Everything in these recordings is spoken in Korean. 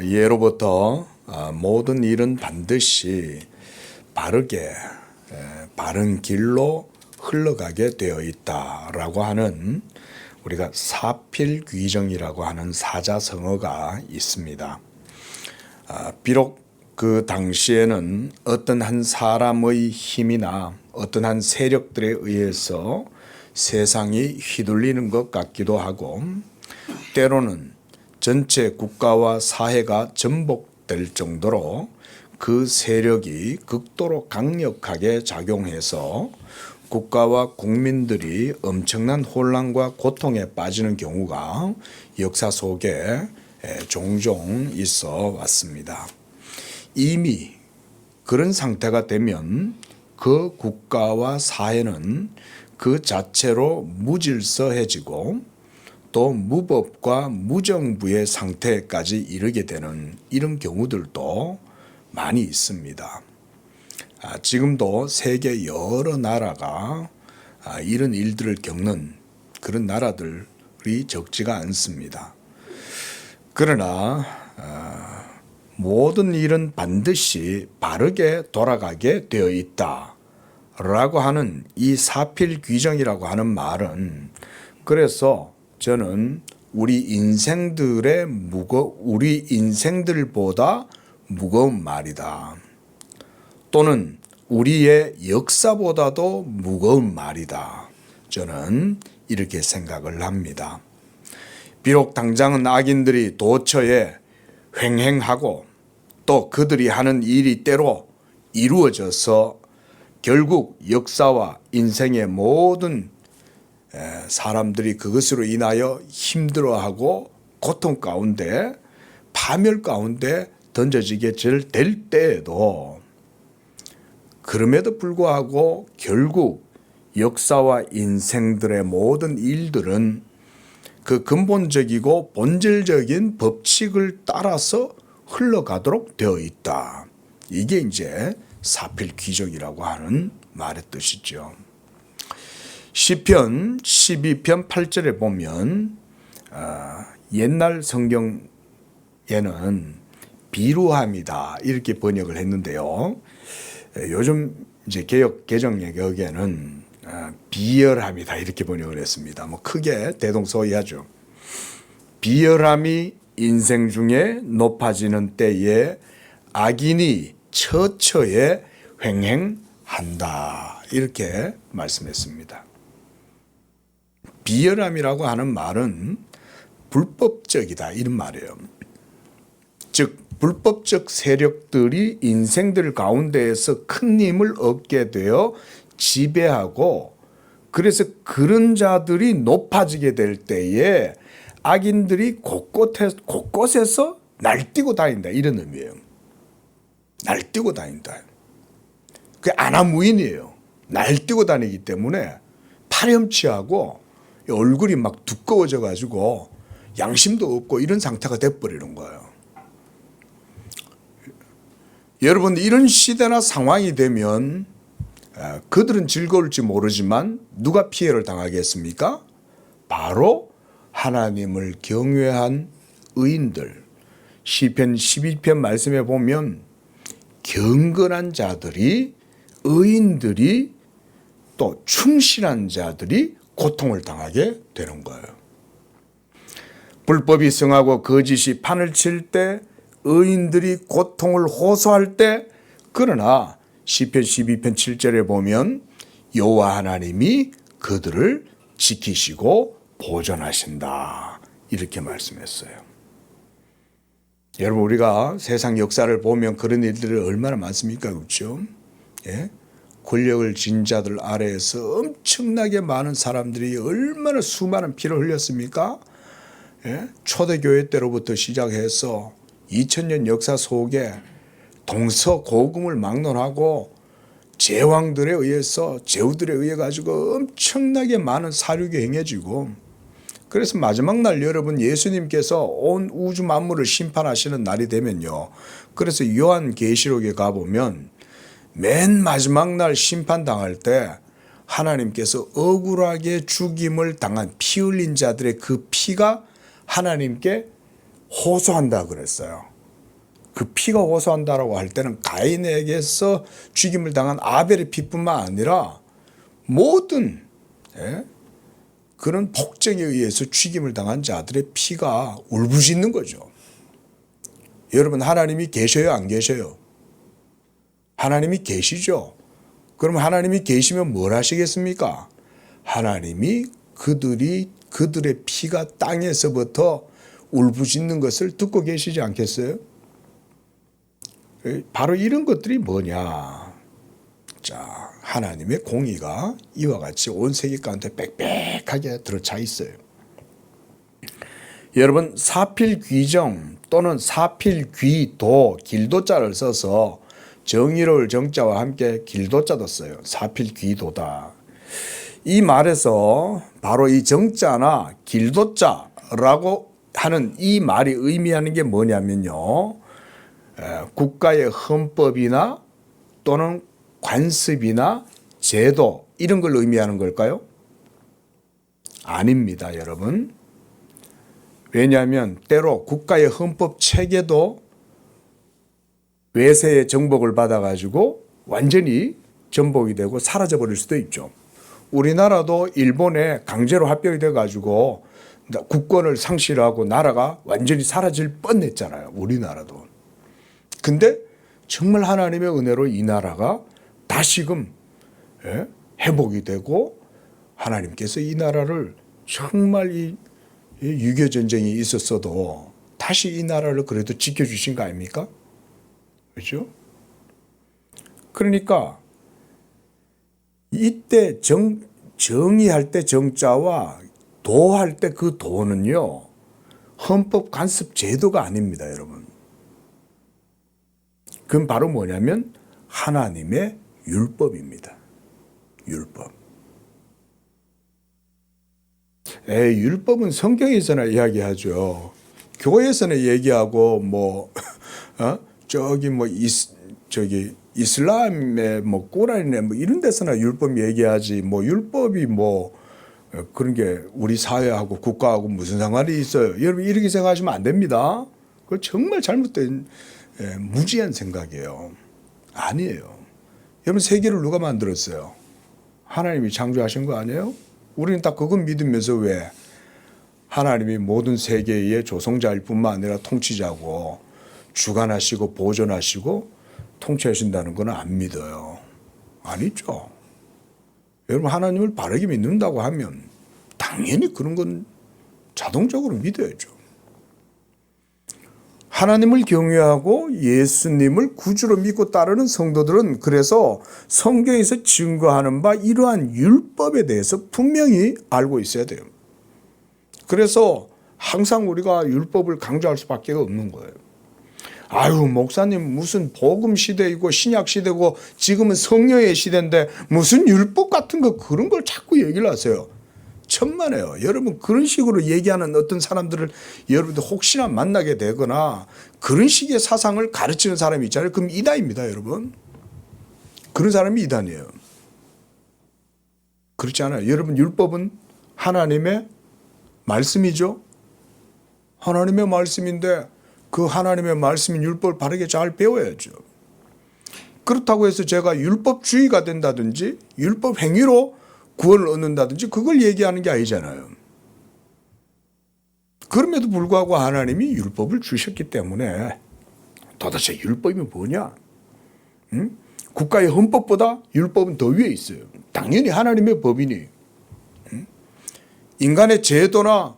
예로부터 모든 일은 반드시 바르게 바른 길로 흘러가게 되어 있다라고 하는 우리가 사필귀정이라고 하는 사자성어가 있습니다. 비록 그 당시에는 어떤 한 사람의 힘이나 어떤 한 세력들에 의해서 세상이 휘둘리는 것 같기도 하고 때로는 전체 국가와 사회가 전복될 정도로 그 세력이 극도로 강력하게 작용해서 국가와 국민들이 엄청난 혼란과 고통에 빠지는 경우가 역사 속에 종종 있어 왔습니다. 이미 그런 상태가 되면 그 국가와 사회는 그 자체로 무질서해지고 또 무법과 무정부의 상태까지 이르게 되는 이런 경우들도 많이 있습니다. 지금도 세계 여러 나라가 이런 일들을 겪는 그런 나라들이 적지가 않습니다. 그러나 모든 일은 반드시 바르게 돌아가게 되어 있다라고 하는 이 사필귀정이라고 하는 말은 그래서 저는 우리 인생들보다 무거운 말이다. 또는 우리의 역사보다도 무거운 말이다. 저는 이렇게 생각을 합니다. 비록 당장은 악인들이 도처에 횡행하고 또 그들이 하는 일이 때로 이루어져서 결국 역사와 인생의 모든 사람들이 그것으로 인하여 힘들어하고 고통 가운데 파멸 가운데 던져지게 될 때에도 그럼에도 불구하고 결국 역사와 인생들의 모든 일들은 그 근본적이고 본질적인 법칙을 따라서 흘러가도록 되어 있다. 이게 이제 사필귀정이라고 하는 말의 뜻이죠. 시편 12편 8절에 보면 옛날 성경에는 비루함이다 이렇게 번역을 했는데요. 요즘 이제 개역 개정에 여기에는 비열함이다 이렇게 번역을 했습니다. 뭐 크게 대동소이하죠. 비열함이 인생 중에 높아지는 때에 악인이 처처에 횡행한다 이렇게 말씀했습니다. 비열함이라고 하는 말은 불법적이다 이런 말이에요. 즉 불법적 세력들이 인생들 가운데에서 큰 힘을 얻게 되어 지배하고 그래서 그런 자들이 높아지게 될 때에 악인들이 곳곳에서 날뛰고 다닌다 이런 의미예요. 날뛰고 다닌다. 그게 아나무인이에요. 날뛰고 다니기 때문에 파렴치하고 얼굴이 막 두꺼워져 가지고 양심도 없고 이런 상태가 돼버리는 거예요. 여러분 이런 시대나 상황이 되면 그들은 즐거울지 모르지만 누가 피해를 당하겠습니까? 바로 하나님을 경외한 의인들. 시편 12편 말씀에 보면 경건한 자들이 의인들이 또 충실한 자들이 고통을 당하게 되는 거예요. 불법이 성하고 거짓이 판을 칠 때 의인들이 고통을 호소할 때 그러나 시편 12편 7절에 보면 여호와 하나님이 그들을 지키시고 보존하신다 이렇게 말씀했어요. 여러분 우리가 세상 역사를 보면 그런 일들이 얼마나 많습니까? 그렇죠? 예? 권력을 쥔 자들 아래에서 엄청나게 많은 사람들이 얼마나 수많은 피를 흘렸습니까? 예? 초대교회 때로부터 시작해서 2000년 역사 속에 동서고금을 막론하고 제왕들에 의해서 제후들에 의해 가지고 엄청나게 많은 사륙이 행해지고 그래서 마지막 날 여러분 예수님께서 온 우주 만물을 심판하시는 날이 되면요. 그래서 요한계시록에 가보면 맨 마지막 날 심판당할 때 하나님께서 억울하게 죽임을 당한 피 흘린 자들의 그 피가 하나님께 호소한다 그랬어요. 그 피가 호소한다라고 할 때는 가인에게서 죽임을 당한 아벨의 피뿐만 아니라 모든 그런 폭정에 의해서 죽임을 당한 자들의 피가 울부짖는 거죠. 여러분, 하나님이 계셔요, 안 계셔요? 하나님이 계시죠. 그럼 하나님이 계시면 뭘 하시겠습니까? 하나님이 그들의 피가 땅에서부터 울부짖는 것을 듣고 계시지 않겠어요? 바로 이런 것들이 뭐냐? 자, 하나님의 공의가 이와 같이 온 세계 가운데 빽빽하게 들어차 있어요. 여러분, 사필귀정 또는 사필귀도, 길도자를 써서 정의로울 정자와 함께 길도자도 써요. 사필귀도다. 이 말에서 바로 이 정자나 길도자라고 하는 이 말이 의미하는 게 뭐냐면요, 국가의 헌법이나 또는 관습이나 제도 이런 걸 의미하는 걸까요? 아닙니다, 여러분. 왜냐하면 때로 국가의 헌법 체계도 외세의 정복을 받아가지고 완전히 전복이 되고 사라져버릴 수도 있죠. 우리나라도 일본에 강제로 합병이 돼가지고 국권을 상실하고 나라가 완전히 사라질 뻔했잖아요. 우리나라도. 근데 정말 하나님의 은혜로 이 나라가 다시금 회복이 되고 하나님께서 이 나라를 정말 이 6.25 전쟁이 있었어도 다시 이 나라를 그래도 지켜주신 거 아닙니까? 그렇죠? 그러니까 이때 정의할 때 정자와 도할 때 그 도는요, 헌법 간섭 제도가 아닙니다, 여러분. 그건 바로 뭐냐면 하나님의 율법입니다. 율법. 율법은 성경에서나 이야기하죠. 교회에서는 얘기하고 이슬람의 꼬란이네 이런 데서나 율법 얘기하지 율법이 그런 게 우리 사회하고 국가하고 무슨 상관이 있어요? 여러분 이렇게 생각하시면 안 됩니다. 그거 정말 잘못된 무지한 생각이에요. 아니에요. 여러분 세계를 누가 만들었어요? 하나님이 창조하신 거 아니에요? 우리는 다 그건 믿으면서 왜 하나님이 모든 세계의 조성자일 뿐만 아니라 통치자고 주관하시고 보존하시고 통치하신다는 건 안 믿어요. 아니죠. 여러분 하나님을 바르게 믿는다고 하면 당연히 그런 건 자동적으로 믿어야죠. 하나님을 경외하고 예수님을 구주로 믿고 따르는 성도들은 그래서 성경에서 증거하는 바 이러한 율법에 대해서 분명히 알고 있어야 돼요. 그래서 항상 우리가 율법을 강조할 수밖에 없는 거예요. 아유, 목사님 무슨 복음 시대이고 신약 시대고 지금은 성령의 시대인데 무슨 율법 같은 거 그런 걸 자꾸 얘기를 하세요. 천만에요. 여러분 그런 식으로 얘기하는 어떤 사람들을 여러분들 혹시나 만나게 되거나 그런 식의 사상을 가르치는 사람이 있잖아요. 그럼 이단입니다, 여러분. 그런 사람이 이단이에요. 그렇지 않아요. 여러분 율법은 하나님의 말씀이죠. 하나님의 말씀인데 그 하나님의 말씀인 율법을 바르게 잘 배워야죠. 그렇다고 해서 제가 율법주의가 된다든지 율법 행위로 구원을 얻는다든지 그걸 얘기하는 게 아니잖아요. 그럼에도 불구하고 하나님이 율법을 주셨기 때문에 도대체 율법이 뭐냐? 국가의 헌법보다 율법은 더 위에 있어요. 당연히 하나님의 법이니. 인간의 제도나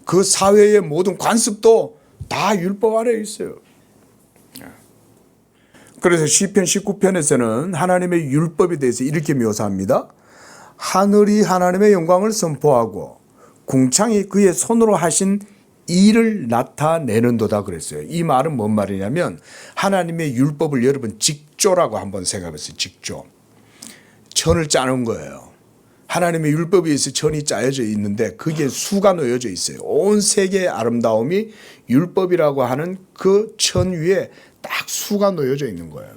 그 사회의 모든 관습도 다 율법 아래에 있어요. 그래서 시편 19편에서는 하나님의 율법에 대해서 이렇게 묘사합니다. 하늘이 하나님의 영광을 선포하고 궁창이 그의 손으로 하신 일을 나타내는도다 그랬어요. 이 말은 뭔 말이냐면 하나님의 율법을 여러분 직조라고 한번 생각해보세요. 직조. 천을 짜는 거예요. 하나님의 율법에 의해서 천이 짜여져 있는데 그게 수가 놓여져 있어요. 온 세계의 아름다움이 율법이라고 하는 그 천 위에 딱 수가 놓여져 있는 거예요.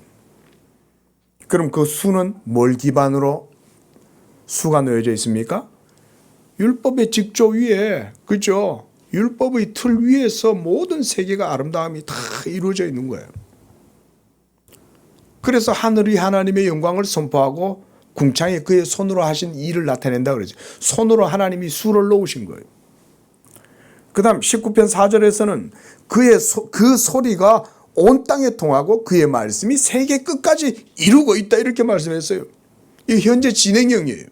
그럼 그 수는 뭘 기반으로 수가 놓여져 있습니까? 율법의 직조 위에, 그죠? 율법의 틀 위에서 모든 세계가 아름다움이 다 이루어져 있는 거예요. 그래서 하늘이 하나님의 영광을 선포하고 궁창에 그의 손으로 하신 일을 나타낸다 그러죠. 손으로 하나님이 수를 놓으신 거예요. 그 다음 19편 4절에서는 그 소리가 온 땅에 통하고 그의 말씀이 세계 끝까지 이루고 있다 이렇게 말씀했어요. 이 현재 진행형이에요.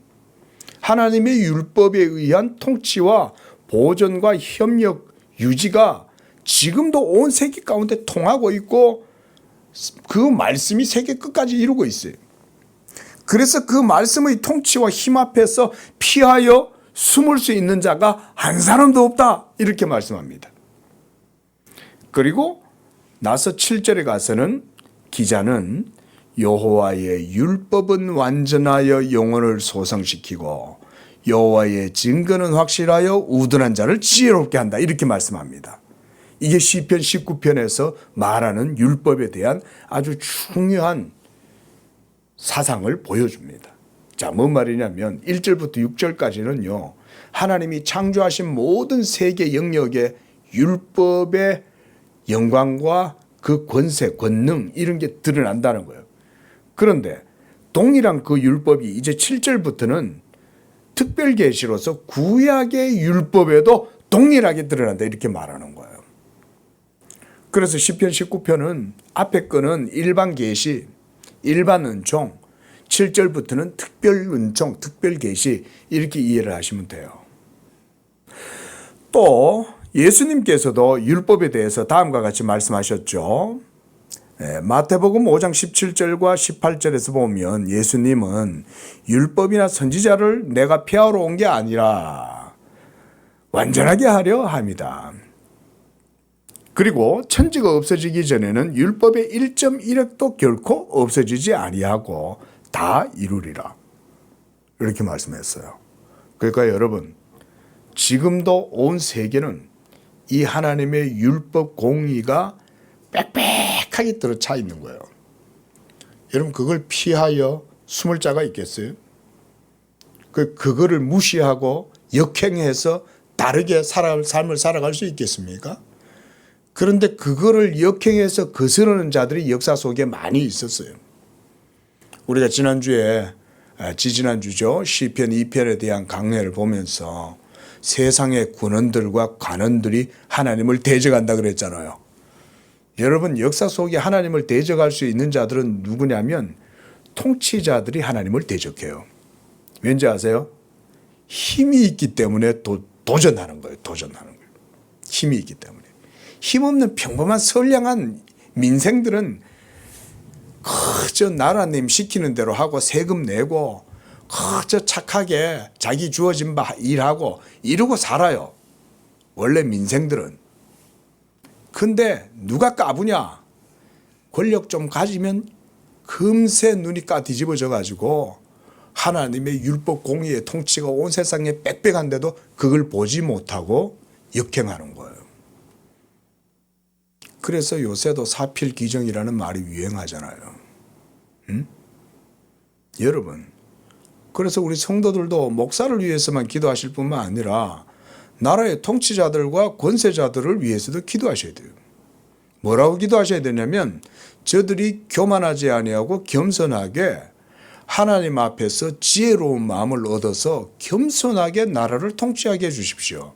하나님의 율법에 의한 통치와 보존과 협력 유지가 지금도 온 세계 가운데 통하고 있고 그 말씀이 세계 끝까지 이루고 있어요. 그래서 그 말씀의 통치와 힘 앞에서 피하여 숨을 수 있는 자가 한 사람도 없다 이렇게 말씀합니다. 그리고 나서 7절에 가서는 기자는 여호와의 율법은 완전하여 영혼을 소성시키고 여호와의 증거는 확실하여 우둔한 자를 지혜롭게 한다 이렇게 말씀합니다. 이게 시편 19편에서 말하는 율법에 대한 아주 중요한 사상을 보여줍니다. 자, 뭔 말이냐면 1절부터 6절까지는요. 하나님이 창조하신 모든 세계 영역의 율법의 영광과 그 권세, 권능 이런 게 드러난다는 거예요. 그런데 동일한 그 율법이 이제 7절부터는 특별 계시로서 구약의 율법에도 동일하게 드러난다 이렇게 말하는 거예요. 그래서 시편 19편은 앞에 거는 일반 계시, 일반 은총, 7절부터는 특별 은총, 특별 계시 이렇게 이해를 하시면 돼요. 또 예수님께서도 율법에 대해서 다음과 같이 말씀하셨죠. 마태복음 5장 17절과 18절에서 보면 예수님은 율법이나 선지자를 내가 폐하러 온 게 아니라 완전하게 하려 합니다. 그리고 천지가 없어지기 전에는 율법의 1.1획도 결코 없어지지 아니하고 다 이루리라. 이렇게 말씀했어요. 그러니까 여러분 지금도 온 세계는 이 하나님의 율법 공의가 빽빽하게 들어차 있는 거예요. 여러분 그걸 피하여 숨을 자가 있겠어요? 그거를 무시하고 역행해서 다르게 삶을 살아갈 수 있겠습니까? 그런데 그거를 역행해서 거스르는 자들이 역사 속에 많이 있었어요. 우리가 지지난주죠. 시편 2편에 대한 강해를 보면서 세상의 군원들과 관원들이 하나님을 대적한다 그랬잖아요. 여러분 역사 속에 하나님을 대적할 수 있는 자들은 누구냐면 통치자들이 하나님을 대적해요. 왠지 아세요? 힘이 있기 때문에 도전하는 거예요. 힘이 있기 때문에. 힘없는 평범한 선량한 민생들은 그저 나라님 시키는 대로 하고 세금 내고 그저 착하게 자기 주어진 바 일하고 이러고 살아요. 원래 민생들은. 근데 누가 까부냐? 권력 좀 가지면 금세 눈이 뒤집어져 가지고 하나님의 율법 공의의 통치가 온 세상에 빽빽한데도 그걸 보지 못하고 역행하는 거예요. 그래서 요새도 사필귀정이라는 말이 유행하잖아요. 응? 여러분 그래서 우리 성도들도 목사를 위해서만 기도하실 뿐만 아니라 나라의 통치자들과 권세자들을 위해서도 기도하셔야 돼요. 뭐라고 기도하셔야 되냐면 저들이 교만하지 아니하고 겸손하게 하나님 앞에서 지혜로운 마음을 얻어서 겸손하게 나라를 통치하게 해주십시오.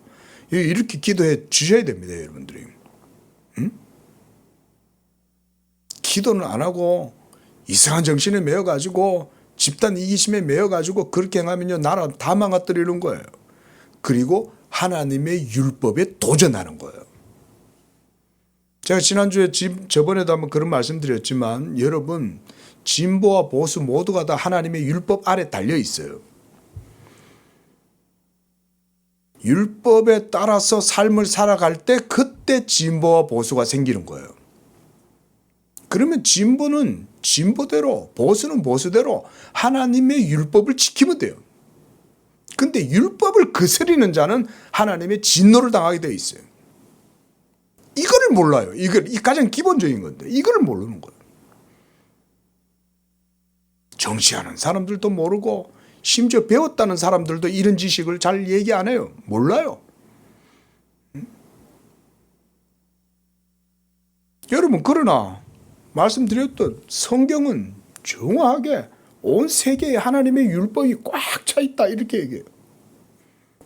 이렇게 기도해 주셔야 됩니다. 여러분들이. 응? 기도는 안 하고 이상한 정신에 매여가지고 집단 이기심에 매여가지고 그렇게 하면요 나라 다 망가뜨리는 거예요. 그리고 하나님의 율법에 도전하는 거예요. 제가 지난주에 저번에도 한번 그런 말씀 드렸지만 여러분 진보와 보수 모두가 다 하나님의 율법 아래 달려 있어요. 율법에 따라서 삶을 살아갈 때 그때 진보와 보수가 생기는 거예요. 그러면 진보는 진보대로 보수는 보수대로 하나님의 율법을 지키면 돼요. 근데 율법을 거스리는 자는 하나님의 진노를 당하게 되어 있어요. 이거를 몰라요. 이 가장 기본적인 건데 이거를 모르는 거예요. 정치하는 사람들도 모르고 심지어 배웠다는 사람들도 이런 지식을 잘 얘기 안 해요. 몰라요. 여러분 그러나 말씀드렸던 성경은 정확하게 온 세계에 하나님의 율법이 꽉 차 있다 이렇게 얘기해요.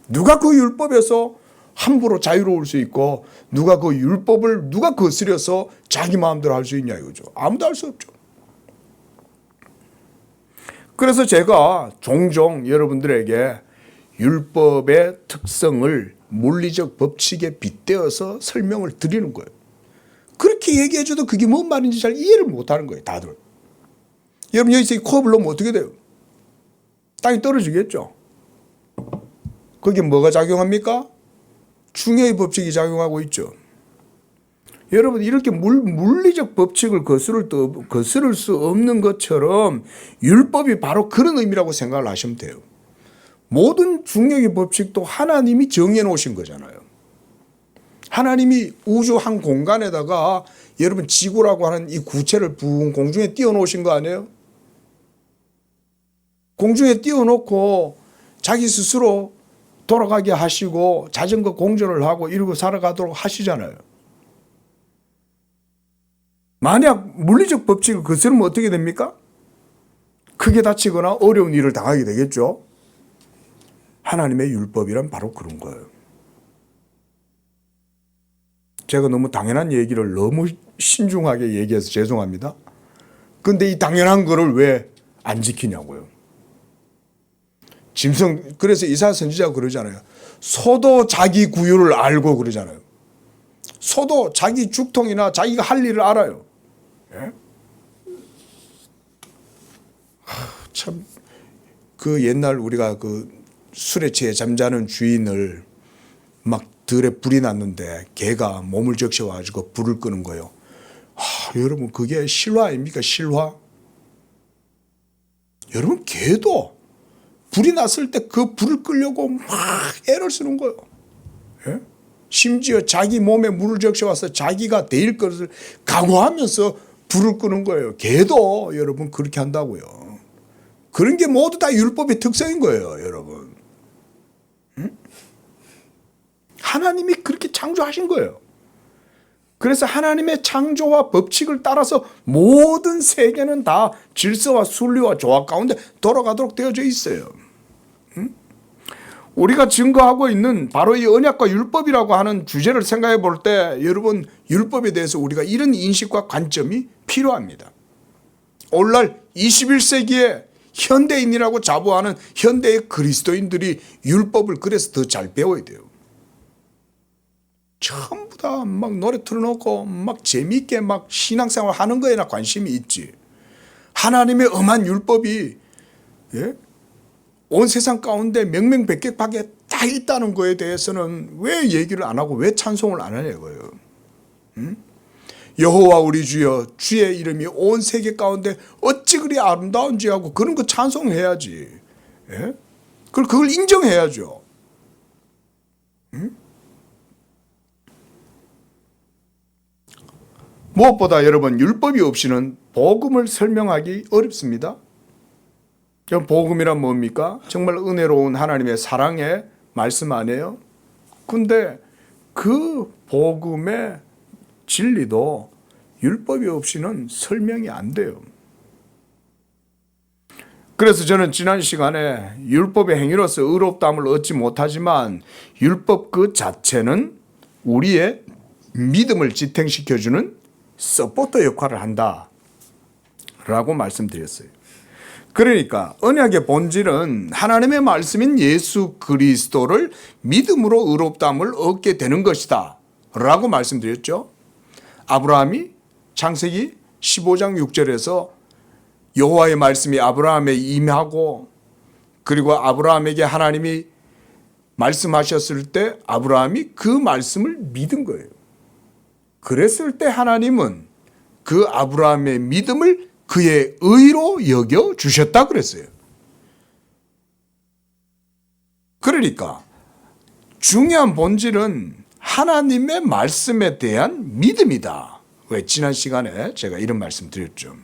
누가 그 율법에서 함부로 자유로울 수 있고 누가 그 율법을 누가 거스려서 자기 마음대로 할 수 있냐 이거죠. 아무도 할 수 없죠. 그래서 제가 종종 여러분들에게 율법의 특성을 물리적 법칙에 빗대어서 설명을 드리는 거예요. 그렇게 얘기해줘도 그게 뭔 말인지 잘 이해를 못하는 거예요. 다들. 여러분 여기서 코업을 넣으면 어떻게 돼요? 땅이 떨어지겠죠. 거기에 뭐가 작용합니까? 중요의 법칙이 작용하고 있죠. 여러분 이렇게 물리적 법칙을 거스를 수 없는 것처럼 율법이 바로 그런 의미라고 생각을 하시면 돼요. 모든 중력의 법칙도 하나님이 정해 놓으신 거잖아요. 하나님이 우주 한 공간에다가 여러분 지구라고 하는 이 구체를 붕 공중에 띄워놓으신 거 아니에요? 공중에 띄워놓고 자기 스스로 돌아가게 하시고 자전거 공전을 하고 이러고 살아가도록 하시잖아요. 만약 물리적 법칙을 거스르면 어떻게 됩니까? 크게 다치거나 어려운 일을 당하게 되겠죠. 하나님의 율법이란 바로 그런 거예요. 제가 너무 당연한 얘기를 너무 신중하게 얘기해서 죄송합니다. 근데 이 당연한 거를 왜 안 지키냐고요. 그래서 이사야 선지자가 그러잖아요. 소도 자기 구유를 알고 그러잖아요. 소도 자기 죽통이나 자기가 할 일을 알아요. 예? 참, 그 옛날 우리가 그 술에 취해 잠자는 주인을 막 들에 불이 났는데 개가 몸을 적셔가지고 불을 끄는 거예요. 여러분 그게 실화 아닙니까? 실화? 여러분 개도 불이 났을 때 그 불을 끄려고 막 애를 쓰는 거예요. 예? 심지어 자기 몸에 물을 적셔와서 자기가 데일 것을 각오하면서 불을 끄는 거예요. 개도 여러분 그렇게 한다고요. 그런 게 모두 다 율법의 특성인 거예요, 여러분. 응? 하나님이 그렇게 창조하신 거예요. 그래서 하나님의 창조와 법칙을 따라서 모든 세계는 다 질서와 순리와 조화 가운데 돌아가도록 되어져 있어요. 응? 우리가 증거하고 있는 바로 이 언약과 율법이라고 하는 주제를 생각해 볼 때 여러분 율법에 대해서 우리가 이런 인식과 관점이 필요합니다. 오늘날 21세기에 현대인이라고 자부하는 현대의 그리스도인들이 율법을 그래서 더 잘 배워야 돼요. 전부 다 막 노래 틀어놓고 막 재미있게 막 신앙생활 하는 거에나 관심이 있지. 하나님의 엄한 율법이 예? 온 세상 가운데 명명백백하게 다 있다는 거에 대해서는 왜 얘기를 안 하고 왜 찬송을 안 하냐 이거예요. 응? 여호와 우리 주여 주의 이름이 온 세계 가운데 어찌 그리 아름다운지 하고 그런 거 찬송해야지. 예? 그걸 인정해야죠. 응? 무엇보다 여러분 율법이 없이는 복음을 설명하기 어렵습니다. 복음이란 뭡니까? 정말 은혜로운 하나님의 사랑의 말씀 아니에요? 근데 그 복음의 진리도 율법이 없이는 설명이 안 돼요. 그래서 저는 지난 시간에 율법의 행위로서 의롭다함을 얻지 못하지만 율법 그 자체는 우리의 믿음을 지탱시켜주는 서포터 역할을 한다라고 말씀드렸어요. 그러니까 언약의 본질은 하나님의 말씀인 예수 그리스도를 믿음으로 의롭다함을 얻게 되는 것이다 라고 말씀드렸죠. 아브라함이 창세기 15장 6절에서 여호와의 말씀이 아브라함에 임하고 그리고 아브라함에게 하나님이 말씀하셨을 때 아브라함이 그 말씀을 믿은 거예요. 그랬을 때 하나님은 그 아브라함의 믿음을 그의 의로 여겨 주셨다 그랬어요. 그러니까 중요한 본질은 하나님의 말씀에 대한 믿음이다. 왜 지난 시간에 제가 이런 말씀 드렸죠.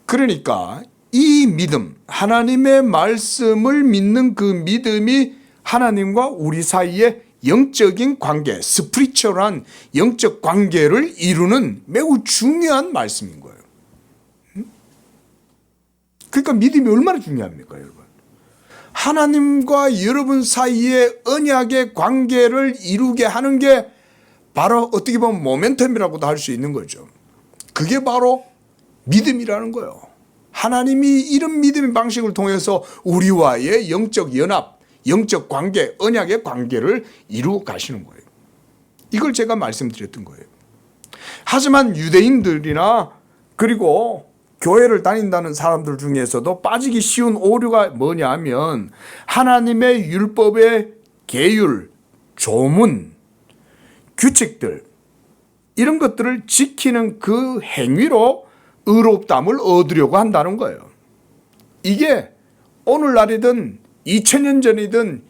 그러니까 이 믿음, 하나님의 말씀을 믿는 그 믿음이 하나님과 우리 사이에 영적인 관계, 스피리추얼한 영적 관계를 이루는 매우 중요한 말씀인 거예요. 그러니까 믿음이 얼마나 중요합니까, 여러분? 하나님과 여러분 사이에 언약의 관계를 이루게 하는 게 바로 어떻게 보면 모멘텀이라고도 할 수 있는 거죠. 그게 바로 믿음이라는 거예요. 하나님이 이런 믿음의 방식을 통해서 우리와의 영적 연합, 영적 관계, 언약의 관계를 이루어 가시는 거예요. 이걸 제가 말씀드렸던 거예요. 하지만 유대인들이나 그리고 교회를 다닌다는 사람들 중에서도 빠지기 쉬운 오류가 뭐냐 하면 하나님의 율법의 계율, 조문, 규칙들 이런 것들을 지키는 그 행위로 의롭다함을 얻으려고 한다는 거예요. 이게 오늘날이든 2000년 전이든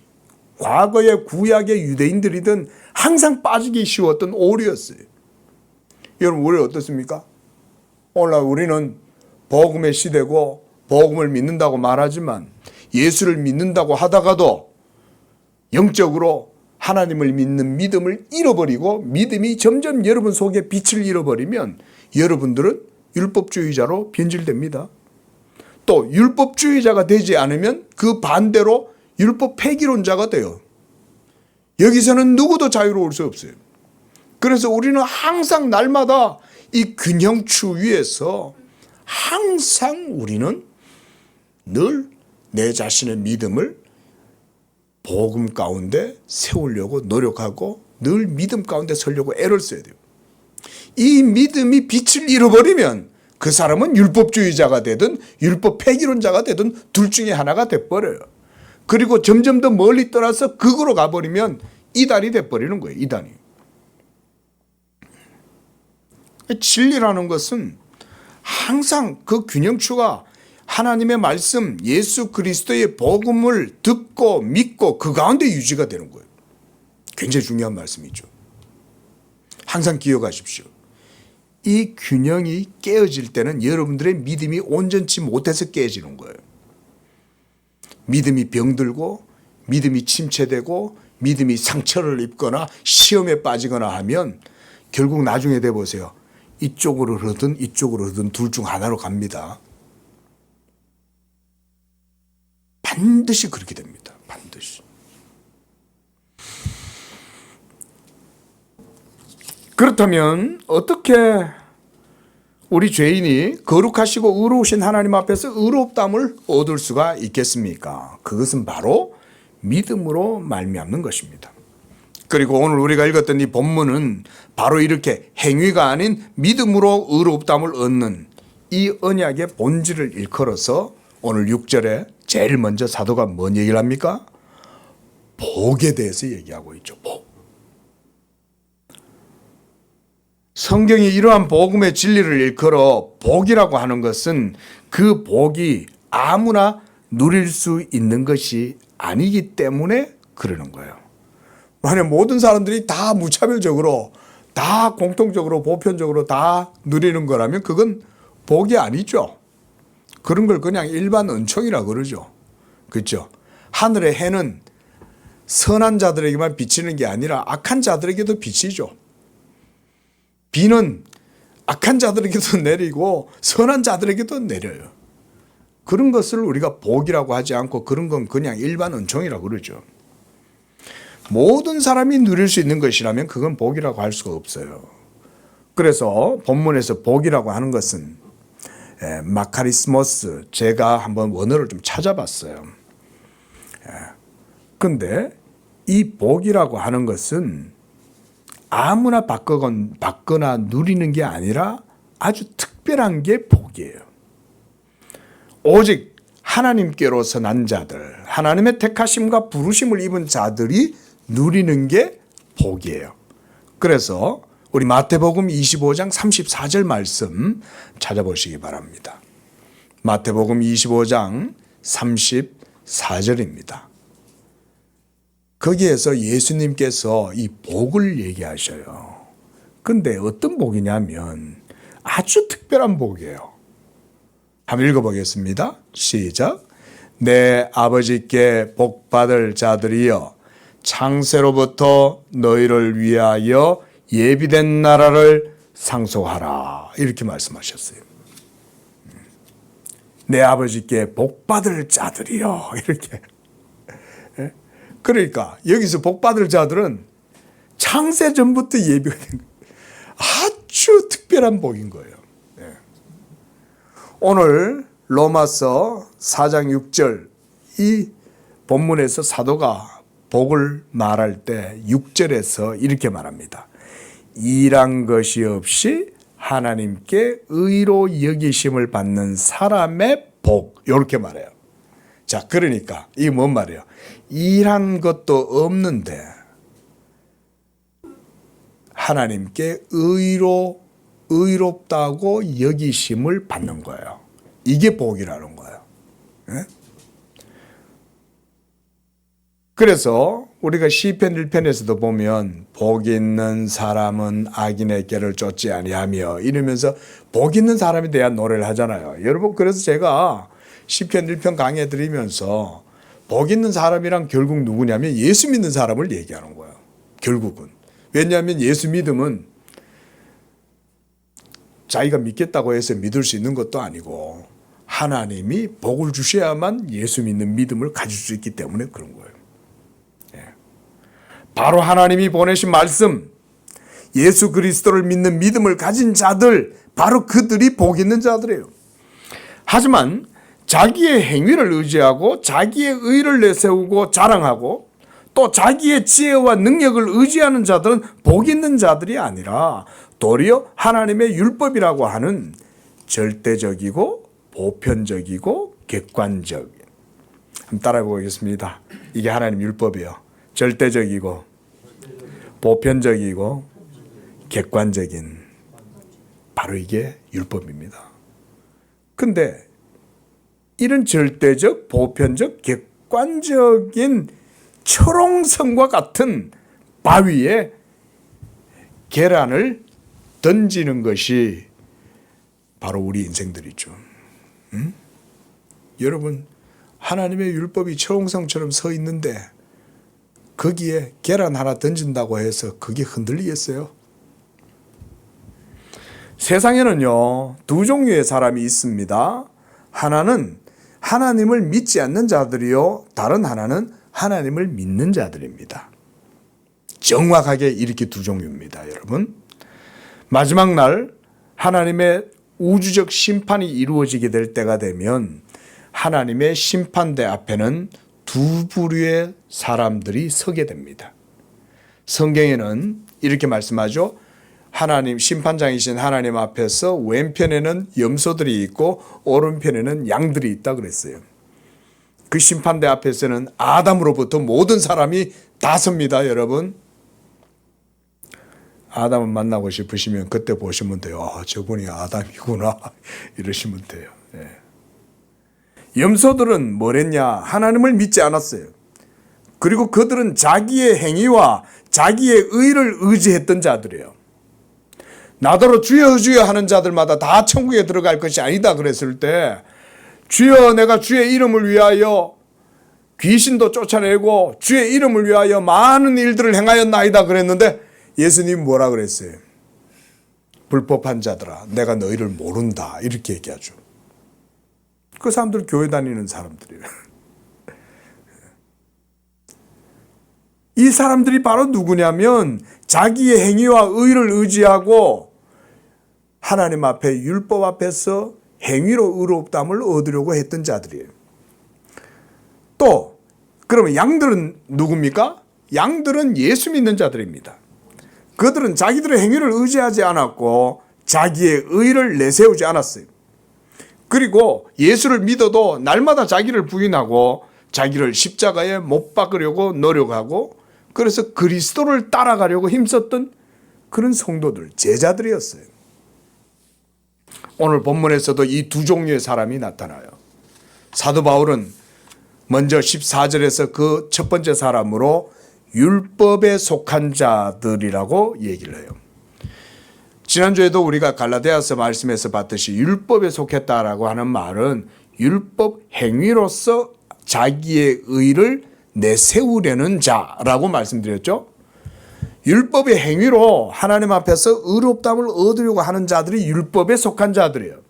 과거의 구약의 유대인들이든 항상 빠지기 쉬웠던 오류였어요. 여러분 우리 어떻습니까? 오늘날 우리는 복음의 시대고 복음을 믿는다고 말하지만 예수를 믿는다고 하다가도 영적으로 하나님을 믿는 믿음을 잃어버리고 믿음이 점점 여러분 속에 빛을 잃어버리면 여러분들은 율법주의자로 변질됩니다. 또 율법주의자가 되지 않으면 그 반대로 율법 폐기론자가 돼요. 여기서는 누구도 자유로울 수 없어요. 그래서 우리는 항상 날마다 이 균형추 위에서 항상 우리는 늘 내 자신의 믿음을 복음 가운데 세우려고 노력하고 늘 믿음 가운데 서려고 애를 써야 돼요. 이 믿음이 빛을 잃어버리면 그 사람은 율법주의자가 되든 율법 폐기론자가 되든 둘 중에 하나가 돼버려요. 그리고 점점 더 멀리 떠나서 극으로 가버리면 이단이 돼버리는 거예요. 이단이. 진리라는 것은 항상 그 균형추가 하나님의 말씀 예수 그리스도의 복음을 듣고 믿고 그 가운데 유지가 되는 거예요. 굉장히 중요한 말씀이죠. 항상 기억하십시오. 이 균형이 깨어질 때는 여러분들의 믿음이 온전치 못해서 깨어지는 거예요. 믿음이 병들고 믿음이 침체되고 믿음이 상처를 입거나 시험에 빠지거나 하면 결국 나중에 돼 보세요. 이쪽으로 흐르든 이쪽으로 흐르든 둘 중 하나로 갑니다. 반드시 그렇게 됩니다. 반드시. 그렇다면 어떻게 우리 죄인이 거룩하시고 의로우신 하나님 앞에서 의롭다함을 얻을 수가 있겠습니까? 그것은 바로 믿음으로 말미암는 것입니다. 그리고 오늘 우리가 읽었던 이 본문은 바로 이렇게 행위가 아닌 믿음으로 의롭다함을 얻는 이 언약의 본질을 일컬어서 오늘 6절에 제일 먼저 사도가 뭔 얘기를 합니까? 복에 대해서 얘기하고 있죠. 복. 성경이 이러한 복음의 진리를 일컬어 복이라고 하는 것은 그 복이 아무나 누릴 수 있는 것이 아니기 때문에 그러는 거예요. 만약 모든 사람들이 다 무차별적으로 다 공통적으로 보편적으로 다 누리는 거라면 그건 복이 아니죠. 그런 걸 그냥 일반 은총이라 그러죠. 그렇죠? 하늘의 해는 선한 자들에게만 비치는 게 아니라 악한 자들에게도 비치죠. 비는 악한 자들에게도 내리고 선한 자들에게도 내려요. 그런 것을 우리가 복이라고 하지 않고 그런 건 그냥 일반 은총이라고 그러죠. 모든 사람이 누릴 수 있는 것이라면 그건 복이라고 할 수가 없어요. 그래서 본문에서 복이라고 하는 것은 마카리스모스, 제가 한번 원어를 좀 찾아봤어요. 그런데 이 복이라고 하는 것은 아무나 받거나 누리는 게 아니라 아주 특별한 게 복이에요. 오직 하나님께로서 난 자들, 하나님의 택하심과 부르심을 입은 자들이 누리는 게 복이에요. 그래서 우리 마태복음 25장 34절 말씀 찾아보시기 바랍니다. 마태복음 25장 34절입니다. 거기에서 예수님께서 이 복을 얘기하셔요. 근데 어떤 복이냐면 아주 특별한 복이에요. 한번 읽어보겠습니다. 시작. 내 아버지께 복 받을 자들이여 창세로부터 너희를 위하여 예비된 나라를 상속하라. 이렇게 말씀하셨어요. 내 아버지께 복받을 자들이요. 이렇게. 그러니까 여기서 복받을 자들은 창세 전부터 예비가 된 거예요. 아주 특별한 복인 거예요. 오늘 로마서 4장 6절 이 본문에서 사도가 복을 말할 때 6절에서 이렇게 말합니다. 일한 것이 없이 하나님께 의로 여기심을 받는 사람의 복. 이렇게 말해요. 자, 그러니까 이게 뭔 말이에요? 일한 것도 없는데 하나님께 의롭다고 여기심을 받는 거예요. 이게 복이라는 거예요. 네? 그래서 우리가 시편 1편에서도 보면 복 있는 사람은 악인의 길을 쫓지 아니하며 이러면서 복 있는 사람에 대한 노래를 하잖아요. 여러분, 그래서 제가 시편 1편 강해 드리면서 복 있는 사람이란 결국 누구냐면 예수 믿는 사람을 얘기하는 거예요. 결국은. 왜냐하면 예수 믿음은 자기가 믿겠다고 해서 믿을 수 있는 것도 아니고 하나님이 복을 주셔야만 예수 믿는 믿음을 가질 수 있기 때문에 그런 거예요. 바로 하나님이 보내신 말씀, 예수 그리스도를 믿는 믿음을 가진 자들, 바로 그들이 복 있는 자들이에요. 하지만 자기의 행위를 의지하고 자기의 의를 내세우고 자랑하고 또 자기의 지혜와 능력을 의지하는 자들은 복 있는 자들이 아니라 도리어 하나님의 율법이라고 하는 절대적이고 보편적이고 객관적. 한번 따라해 보겠습니다. 이게 하나님 율법이에요. 절대적이고 보편적이고 객관적인, 바로 이게 율법입니다. 근데 이런 절대적, 보편적, 객관적인 초롱성과 같은 바위에 계란을 던지는 것이 바로 우리 인생들이죠. 여러분, 하나님의 율법이 초롱성처럼 서 있는데 거기에 계란 하나 던진다고 해서 그게 흔들리겠어요? 세상에는요, 두 종류의 사람이 있습니다. 하나는 하나님을 믿지 않는 자들이요, 다른 하나는 하나님을 믿는 자들입니다. 정확하게 이렇게 두 종류입니다, 여러분. 마지막 날 하나님의 우주적 심판이 이루어지게 될 때가 되면 하나님의 심판대 앞에는 두 부류의 사람들이 서게 됩니다. 성경에는 이렇게 말씀하죠. 하나님, 심판장이신 하나님 앞에서 왼편에는 염소들이 있고 오른편에는 양들이 있다 그랬어요. 그 심판대 앞에서는 아담으로부터 모든 사람이 다 섭니다, 여러분. 아담을 만나고 싶으시면 그때 보시면 돼요. 저분이 아담이구나 이러시면 돼요. 염소들은 뭐랬냐? 하나님을 믿지 않았어요. 그리고 그들은 자기의 행위와 자기의 의를 의지했던 자들이에요. 나더러 주여 주여 하는 자들마다 다 천국에 들어갈 것이 아니다 그랬을 때, 주여 내가 주의 이름을 위하여 귀신도 쫓아내고 주의 이름을 위하여 많은 일들을 행하였나이다 그랬는데 예수님 뭐라 그랬어요? 불법한 자들아, 내가 너희를 모른다, 이렇게 얘기하죠. 그 사람들 교회 다니는 사람들이에요. 이 사람들이 바로 누구냐면 자기의 행위와 의를 의지하고 하나님 앞에, 율법 앞에서 행위로 의롭다함을 얻으려고 했던 자들이에요. 또 그러면 양들은 누굽니까? 양들은 예수 믿는 자들입니다. 그들은 자기들의 행위를 의지하지 않았고 자기의 의를 내세우지 않았어요. 그리고 예수를 믿어도 날마다 자기를 부인하고 자기를 십자가에 못 박으려고 노력하고, 그래서 그리스도를 따라가려고 힘썼던 그런 성도들, 제자들이었어요. 오늘 본문에서도 이 두 종류의 사람이 나타나요. 사도 바울은 먼저 14절에서 그 첫 번째 사람으로 율법에 속한 자들이라고 얘기를 해요. 지난주에도 우리가 갈라디아서 말씀에서 봤듯이 율법에 속했다라고 하는 말은 율법 행위로서 자기의 의를 내세우려는 자라고 말씀드렸죠. 율법의 행위로 하나님 앞에서 의롭다함을 얻으려고 하는 자들이 율법에 속한 자들이에요.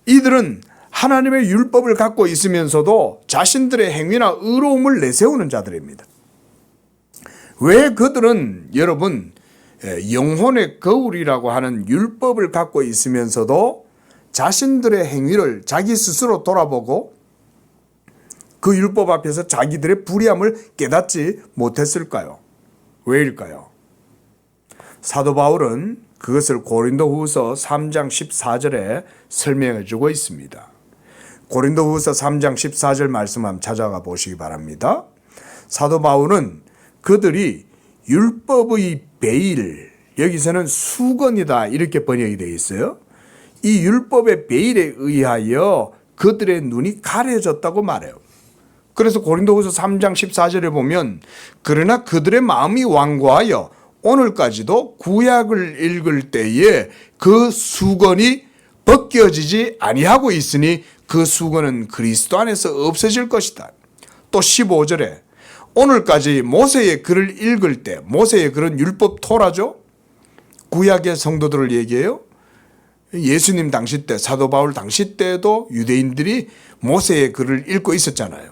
이들은 하나님의 율법을 갖고 있으면서도 자신들의 행위나 의로움을 내세우는 자들입니다. 왜 그들은 여러분 영혼의 거울이라고 하는 율법을 갖고 있으면서도 자신들의 행위를 자기 스스로 돌아보고 그 율법 앞에서 자기들의 불의함을 깨닫지 못했을까요? 왜일까요? 사도 바울은 그것을 고린도후서 3장 14절에 설명해 주고 있습니다. 고린도후서 3장 14절 말씀 한번 찾아가 보시기 바랍니다. 사도 바울은 그들이 율법의 베일, 여기서는 수건이다 이렇게 번역이 되어 있어요. 이 율법의 베일에 의하여 그들의 눈이 가려졌다고 말해요. 그래서 고린도후서 3장 14절에 보면 그러나 그들의 마음이 완고하여 오늘까지도 구약을 읽을 때에 그 수건이 벗겨지지 아니하고 있으니 그 수건은 그리스도 안에서 없어질 것이다. 또 15절에 오늘까지 모세의 글을 읽을 때, 모세의 글은 율법 토라죠. 구약의 성도들을 얘기해요. 예수님 당시 때, 사도 바울 당시 때도 유대인들이 모세의 글을 읽고 있었잖아요.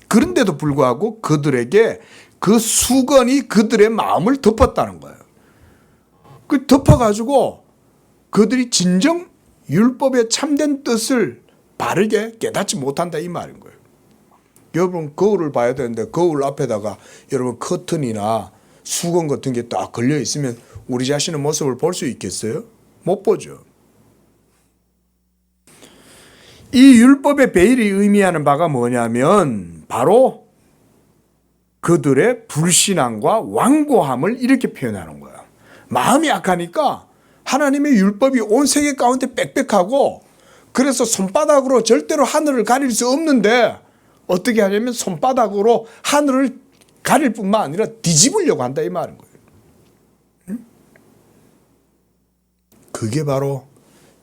그런데도 불구하고 그들에게 그 수건이 그들의 마음을 덮었다는 거예요. 그 덮어가지고 그들이 진정 율법의 참된 뜻을 바르게 깨닫지 못한다 이 말인 거예요. 여러분 거울을 봐야 되는데 거울 앞에다가 여러분 커튼이나 수건 같은 게 딱 걸려 있으면 우리 자신의 모습을 볼 수 있겠어요? 못 보죠. 이 율법의 베일이 의미하는 바가 뭐냐면 바로 그들의 불신앙과 완고함을 이렇게 표현하는 거예요. 마음이 약하니까 하나님의 율법이 온 세계 가운데 빽빽하고 그래서 손바닥으로 절대로 하늘을 가릴 수 없는데 어떻게 하냐면 손바닥으로 하늘을 가릴 뿐만 아니라 뒤집으려고 한다 이 말인 거예요. 응? 그게 바로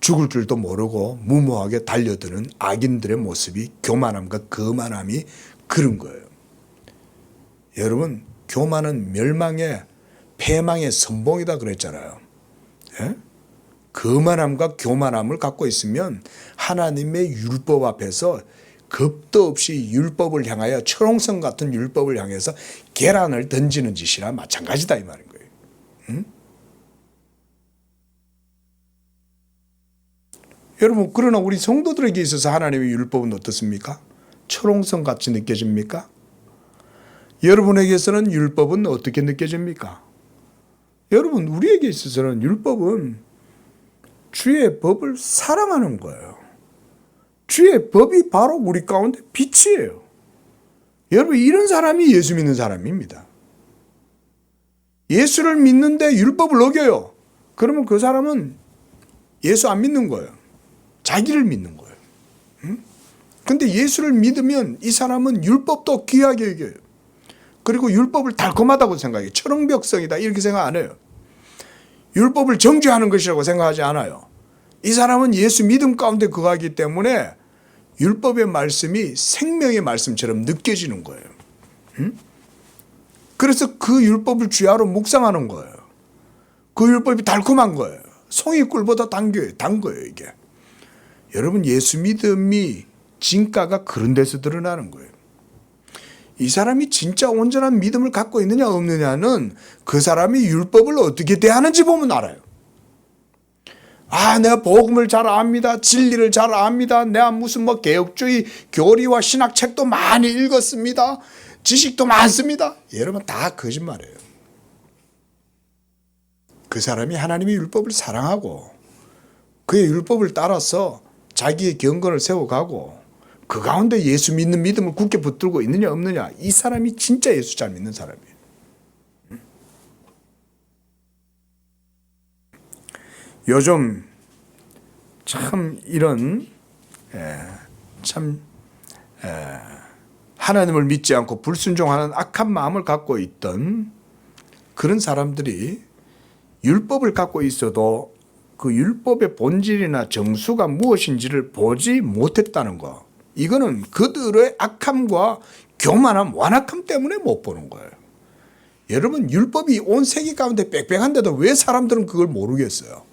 죽을 줄도 모르고 무모하게 달려드는 악인들의 모습이 교만함과 거만함이 그런 거예요. 여러분 교만은 멸망의 패망의 선봉이다 그랬잖아요. 예? 거만함과 교만함을 갖고 있으면 하나님의 율법 앞에서 겁도 없이 율법을 향하여 철옹성 같은 율법을 향해서 계란을 던지는 짓이나 마찬가지다 이 말인 거예요. 응? 여러분 그러나 우리 성도들에게 있어서 하나님의 율법은 어떻습니까? 철옹성 같이 느껴집니까? 여러분에게서는 율법은 어떻게 느껴집니까? 여러분 우리에게 있어서는 율법은 주의 법을 사랑하는 거예요. 주의 법이 바로 우리 가운데 빛이에요. 여러분 이런 사람이 예수 믿는 사람입니다. 예수를 믿는데 율법을 어겨요. 그러면 그 사람은 예수 안 믿는 거예요. 자기를 믿는 거예요. 그런데 예수를 믿으면 이 사람은 율법도 귀하게 여겨요. 그리고 율법을 달콤하다고 생각해요. 철옹벽성이다 이렇게 생각 안 해요. 율법을 정죄하는 것이라고 생각하지 않아요. 이 사람은 예수 믿음 가운데 거하기 때문에 율법의 말씀이 생명의 말씀처럼 느껴지는 거예요. 그래서 그 율법을 주야로 묵상하는 거예요. 그 율법이 달콤한 거예요. 송이꿀보다 단 거예요 이게. 여러분 예수 믿음이 진가가 그런 데서 드러나는 거예요. 이 사람이 진짜 온전한 믿음을 갖고 있느냐 없느냐는 그 사람이 율법을 어떻게 대하는지 보면 알아요. 아, 내가 복음을 잘 압니다. 진리를 잘 압니다. 내가 무슨 개혁주의 교리와 신학책도 많이 읽었습니다. 지식도 많습니다. 여러분 다 거짓말이에요. 그 사람이 하나님의 율법을 사랑하고 그의 율법을 따라서 자기의 경건을 세워가고 그 가운데 예수 믿는 믿음을 굳게 붙들고 있느냐 없느냐 이 사람이 진짜 예수 잘 믿는 사람이에요. 요즘 참 이런 하나님을 믿지 않고 불순종하는 악한 마음을 갖고 있던 그런 사람들이 율법을 갖고 있어도 그 율법의 본질이나 정수가 무엇인지를 보지 못했다는 거. 이거는 그들의 악함과 교만함, 완악함 때문에 못 보는 거예요. 여러분, 율법이 온 세계 가운데 빽빽한데도 왜 사람들은 그걸 모르겠어요?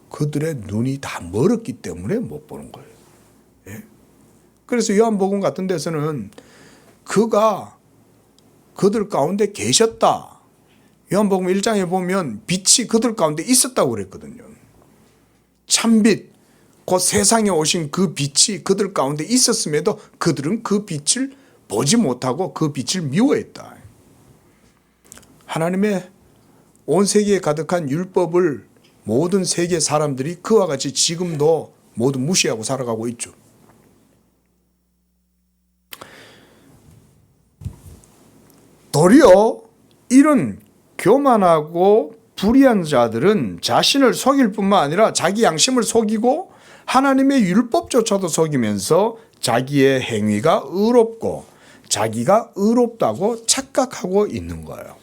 그들의 눈이 다 멀었기 때문에 못 보는 거예요. 예? 그래서 요한복음 같은 데서는 그가 그들 가운데 계셨다. 요한복음 1장에 보면 빛이 그들 가운데 있었다고 그랬거든요. 참빛, 곧 세상에 오신 그 빛이 그들 가운데 있었음에도 그들은 그 빛을 보지 못하고 그 빛을 미워했다. 하나님의 온 세계에 가득한 율법을 모든 세계 사람들이 그와 같이 지금도 모두 무시하고 살아가고 있죠. 도리어 이런 교만하고 불의한 자들은 자신을 속일 뿐만 아니라 자기 양심을 속이고 하나님의 율법조차도 속이면서 자기의 행위가 의롭고 자기가 의롭다고 착각하고 있는 거예요.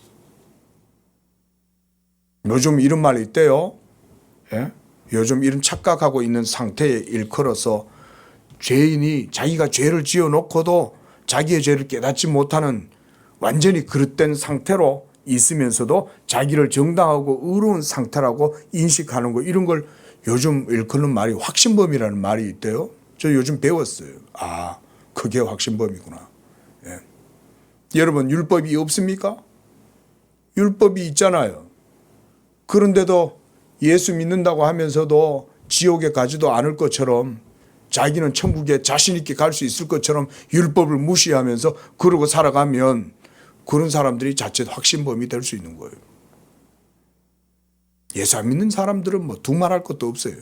요즘 이런 말이 있대요. 예? 요즘 이런 착각하고 있는 상태에 일컬어서 죄인이 자기가 죄를 지어놓고도 자기의 죄를 깨닫지 못하는 완전히 그릇된 상태로 있으면서도 자기를 정당하고 의로운 상태라고 인식하는 거, 이런 걸 요즘 일컫는 말이 확신범이라는 말이 있대요. 저 요즘 배웠어요. 아, 그게 확신범이구나. 예. 여러분, 율법이 없습니까? 율법이 있잖아요. 그런데도 예수 믿는다고 하면서도 지옥에 가지도 않을 것처럼, 자기는 천국에 자신 있게 갈 수 있을 것처럼 율법을 무시하면서 그러고 살아가면 그런 사람들이 자칫 확신범이 될 수 있는 거예요. 예수 안 믿는 사람들은 뭐 두말할 것도 없어요.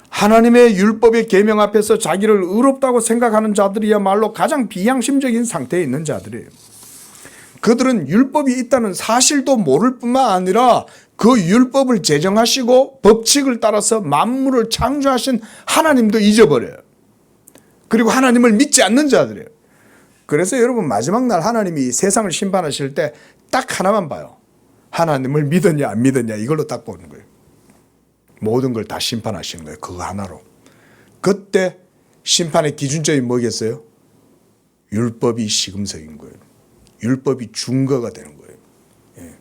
하나님의 율법의 계명 앞에서 자기를 의롭다고 생각하는 자들이야말로 가장 비양심적인 상태에 있는 자들이에요. 그들은 율법이 있다는 사실도 모를 뿐만 아니라 그 율법을 제정하시고 법칙을 따라서 만물을 창조하신 하나님도 잊어버려요. 그리고 하나님을 믿지 않는 자들이에요. 그래서 여러분, 마지막 날 하나님이 세상을 심판하실 때 딱 하나만 봐요. 하나님을 믿었냐 안 믿었냐, 이걸로 딱 보는 거예요. 모든 걸 다 심판하시는 거예요. 그거 하나로. 그때 심판의 기준점이 뭐겠어요? 율법이 시금석인 거예요. 율법이 증거가 되는 거예요. 예.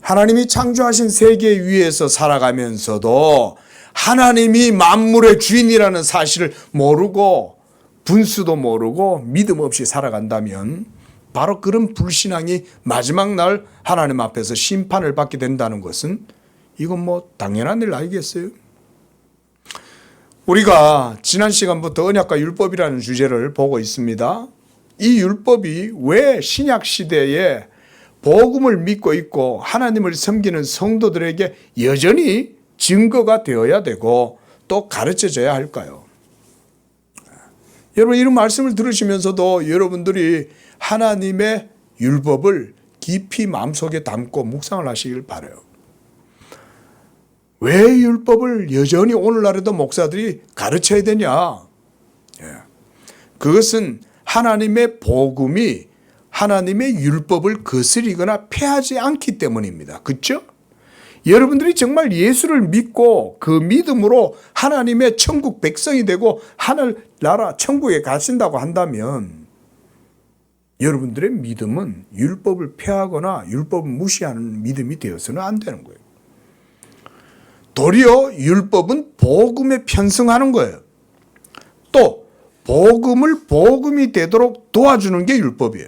하나님이 창조하신 세계 위에서 살아가면서도 하나님이 만물의 주인이라는 사실을 모르고 분수도 모르고 믿음 없이 살아간다면 바로 그런 불신앙이 마지막 날 하나님 앞에서 심판을 받게 된다는 것은 이건 뭐 당연한 일 아니겠어요? 우리가 지난 시간부터 언약과 율법이라는 주제를 보고 있습니다. 이 율법이 왜 신약 시대에 복음을 믿고 있고 하나님을 섬기는 성도들에게 여전히 증거가 되어야 되고 또 가르쳐져야 할까요? 여러분, 이런 말씀을 들으시면서도 여러분들이 하나님의 율법을 깊이 마음속에 담고 묵상을 하시길 바라요. 왜 율법을 여전히 오늘날에도 목사들이 가르쳐야 되냐? 그것은 하나님의 복음이 하나님의 율법을 거스리거나 폐하지 않기 때문입니다. 그렇죠? 여러분들이 정말 예수를 믿고 그 믿음으로 하나님의 천국 백성이 되고 하늘나라 천국에 가신다고 한다면 여러분들의 믿음은 율법을 폐하거나 율법을 무시하는 믿음이 되어서는 안 되는 거예요. 도리어 율법은 복음에 편승하는 거예요. 또 복음을 복음이 되도록 도와주는 게 율법이에요.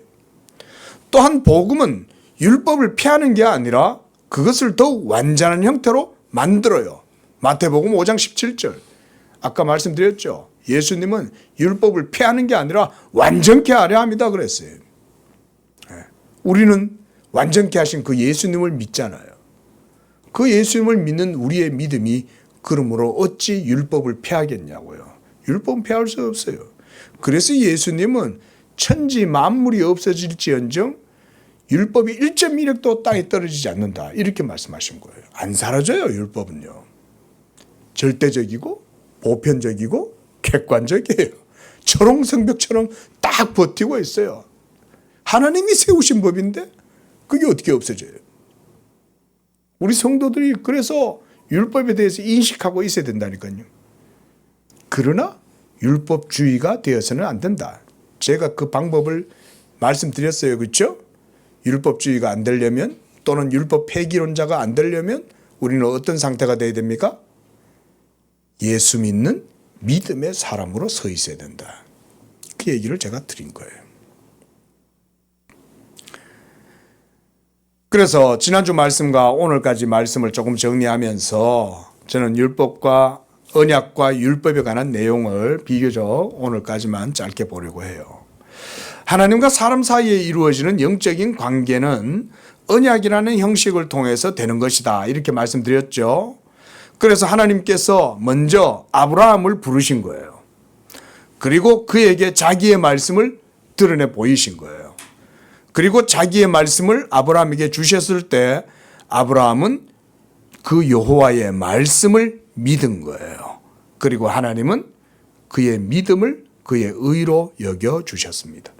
또한 복음은 율법을 폐하는 게 아니라 그것을 더욱 완전한 형태로 만들어요. 마태복음 5장 17절. 아까 말씀드렸죠. 예수님은 율법을 폐하는 게 아니라 완전케 하려 합니다 그랬어요. 우리는 완전케 하신 그 예수님을 믿잖아요. 그 예수님을 믿는 우리의 믿음이 그러므로 어찌 율법을 폐하겠냐고요. 율법은 폐할 수 없어요. 그래서 예수님은 천지 만물이 없어질지언정 율법이 1.1획도 땅에 떨어지지 않는다, 이렇게 말씀하신 거예요. 안 사라져요. 율법은요. 절대적이고 보편적이고 객관적이에요. 초롱성벽처럼 딱 버티고 있어요. 하나님이 세우신 법인데 그게 어떻게 없어져요? 우리 성도들이 그래서 율법에 대해서 인식하고 있어야 된다니까요. 그러나 율법주의가 되어서는 안 된다. 제가 그 방법을 말씀드렸어요. 그렇죠? 율법주의가 안 되려면 또는 율법 폐기론자가 안 되려면 우리는 어떤 상태가 돼야 됩니까? 예수 믿는 믿음의 사람으로 서 있어야 된다. 그 얘기를 제가 드린 거예요. 그래서 지난주 말씀과 오늘까지 말씀을 조금 정리하면서 저는 율법과 언약과 율법에 관한 내용을 비교적 오늘까지만 짧게 보려고 해요. 하나님과 사람 사이에 이루어지는 영적인 관계는 언약이라는 형식을 통해서 되는 것이다. 이렇게 말씀드렸죠. 그래서 하나님께서 먼저 아브라함을 부르신 거예요. 그리고 그에게 자기의 말씀을 드러내 보이신 거예요. 그리고 자기의 말씀을 아브라함에게 주셨을 때 아브라함은 그 여호와의 말씀을 믿은 거예요. 그리고 하나님은 그의 믿음을 그의 의로 여겨 주셨습니다.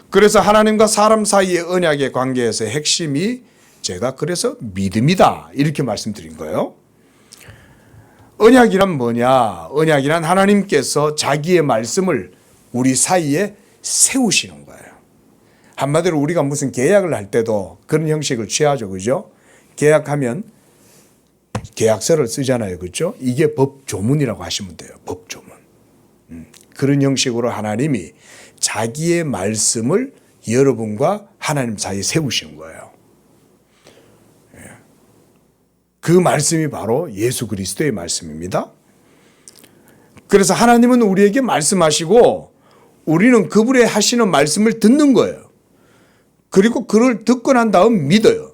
그래서 하나님과 사람 사이의 언약의 관계에서 핵심이 제가 그래서 믿음이다 이렇게 말씀드린 거예요. 언약이란 뭐냐? 언약이란 하나님께서 자기의 말씀을 우리 사이에 세우시는 거예요. 한마디로 우리가 무슨 계약을 할 때도 그런 형식을 취하죠. 그죠? 계약하면 계약서를 쓰잖아요. 그렇죠? 이게 법조문이라고 하시면 돼요. 법조문. 그런 형식으로 하나님이 자기의 말씀을 여러분과 하나님 사이에 세우시는 거예요. 그 말씀이 바로 예수 그리스도의 말씀입니다. 그래서 하나님은 우리에게 말씀하시고 우리는 그분의 하시는 말씀을 듣는 거예요. 그리고 그를 듣고 난 다음 믿어요.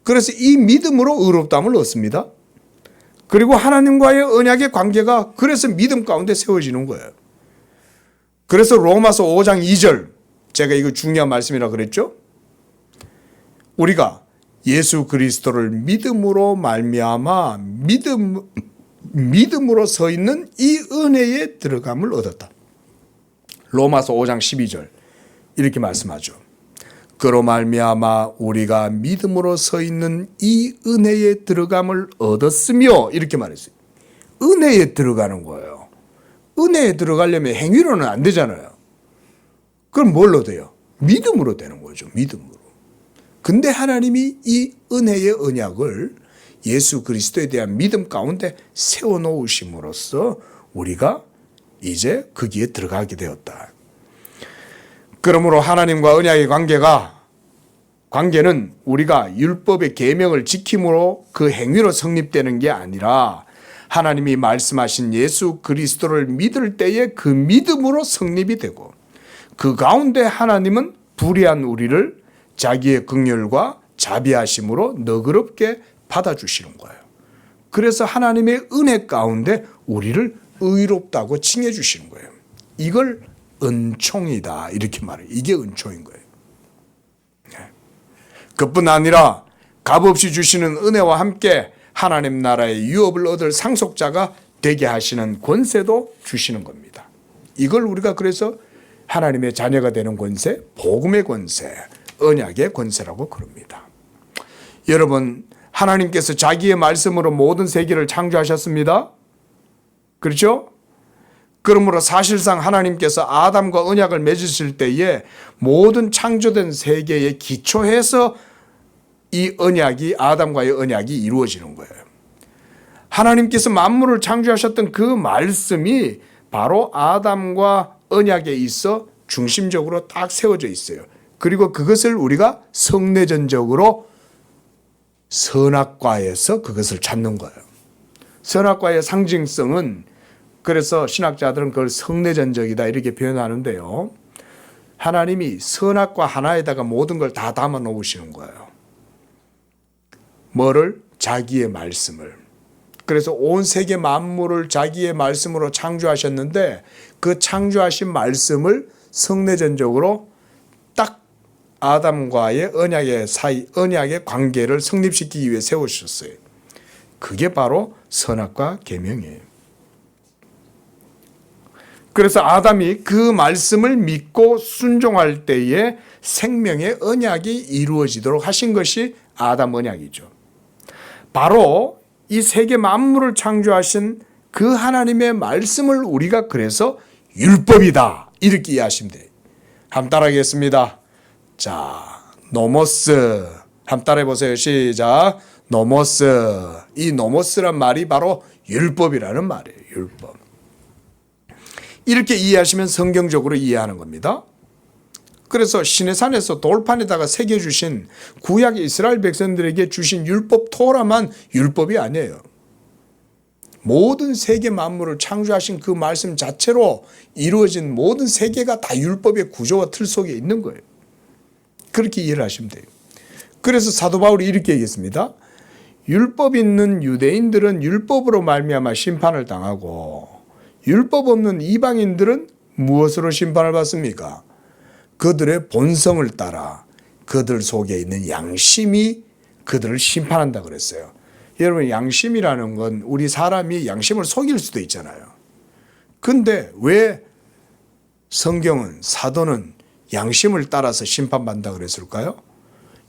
그래서 이 믿음으로 의롭다함을 얻습니다. 그리고 하나님과의 언약의 관계가 그래서 믿음 가운데 세워지는 거예요. 그래서 로마서 5장 2절 제가 이거 중요한 말씀이라고 그랬죠. 우리가 예수 그리스도를 믿음으로 말미암아 믿음으로 서 있는 이 은혜에 들어감을 얻었다. 로마서 5장 12절 이렇게 말씀하죠. 그로 말미암아 우리가 믿음으로 서 있는 이 은혜에 들어감을 얻었으며 이렇게 말했어요. 은혜에 들어가는 거예요. 은혜에 들어가려면 행위로는 안 되잖아요. 그럼 뭘로 돼요? 믿음으로 되는 거죠. 믿음으로. 근데 하나님이 이 은혜의 언약을 예수 그리스도에 대한 믿음 가운데 세워놓으심으로써 우리가 이제 거기에 들어가게 되었다. 그러므로 하나님과 언약의 관계는 우리가 율법의 계명을 지킴으로 그 행위로 성립되는 게 아니라 하나님이 말씀하신 예수 그리스도를 믿을 때에 그 믿음으로 성립이 되고 그 가운데 하나님은 불의한 우리를 자기의 긍휼과 자비하심으로 너그럽게 받아주시는 거예요. 그래서 하나님의 은혜 가운데 우리를 의롭다고 칭해 주시는 거예요. 이걸 은총이다 이렇게 말해요. 이게 은총인 거예요. 그뿐 아니라 값없이 주시는 은혜와 함께 하나님 나라의 유업을 얻을 상속자가 되게 하시는 권세도 주시는 겁니다. 이걸 우리가 그래서 하나님의 자녀가 되는 권세, 복음의 권세, 언약의 권세라고 그럽니다. 여러분, 하나님께서 자기의 말씀으로 모든 세계를 창조하셨습니다. 그렇죠? 그러므로 사실상 하나님께서 아담과 언약을 맺으실 때에 모든 창조된 세계에 기초해서 이 언약이 아담과의 언약이 이루어지는 거예요. 하나님께서 만물을 창조하셨던 그 말씀이 바로 아담과 언약에 있어 중심적으로 딱 세워져 있어요. 그리고 그것을 우리가 성내전적으로 선악과에서 그것을 찾는 거예요. 선악과의 상징성은 그래서 신학자들은 그걸 성내전적이다 이렇게 표현하는데요. 하나님이 선악과 하나에다가 모든 걸 다 담아 놓으시는 거예요. 뭐를? 자기의 말씀을. 그래서 온 세계 만물을 자기의 말씀으로 창조하셨는데 그 창조하신 말씀을 성내전적으로 딱 아담과의 언약의 관계를 성립시키기 위해 세우셨어요. 그게 바로 선악과 계명이에요. 그래서 아담이 그 말씀을 믿고 순종할 때에 생명의 언약이 이루어지도록 하신 것이 아담 언약이죠. 바로 이 세계 만물을 창조하신 그 하나님의 말씀을 우리가 그래서 율법이다 이렇게 이해하시면 돼요. 한번 따라하겠습니다. 자, 노모스 한번 따라해 보세요. 시작. 노모스. 이 노모스란 말이 바로 율법이라는 말이에요. 율법. 이렇게 이해하시면 성경적으로 이해하는 겁니다. 그래서 시내산에서 돌판에다가 새겨주신 구약 이스라엘 백성들에게 주신 율법 토라만 율법이 아니에요. 모든 세계 만물을 창조하신 그 말씀 자체로 이루어진 모든 세계가 다 율법의 구조와 틀 속에 있는 거예요. 그렇게 이해를 하시면 돼요. 그래서 사도 바울이 이렇게 얘기했습니다. 율법 있는 유대인들은 율법으로 말미암아 심판을 당하고 율법 없는 이방인들은 무엇으로 심판을 받습니까? 그들의 본성을 따라 그들 속에 있는 양심이 그들을 심판한다 그랬어요. 여러분, 양심이라는 건 우리 사람이 양심을 속일 수도 있잖아요. 근데 왜 성경은, 사도는 양심을 따라서 심판받는다 그랬을까요?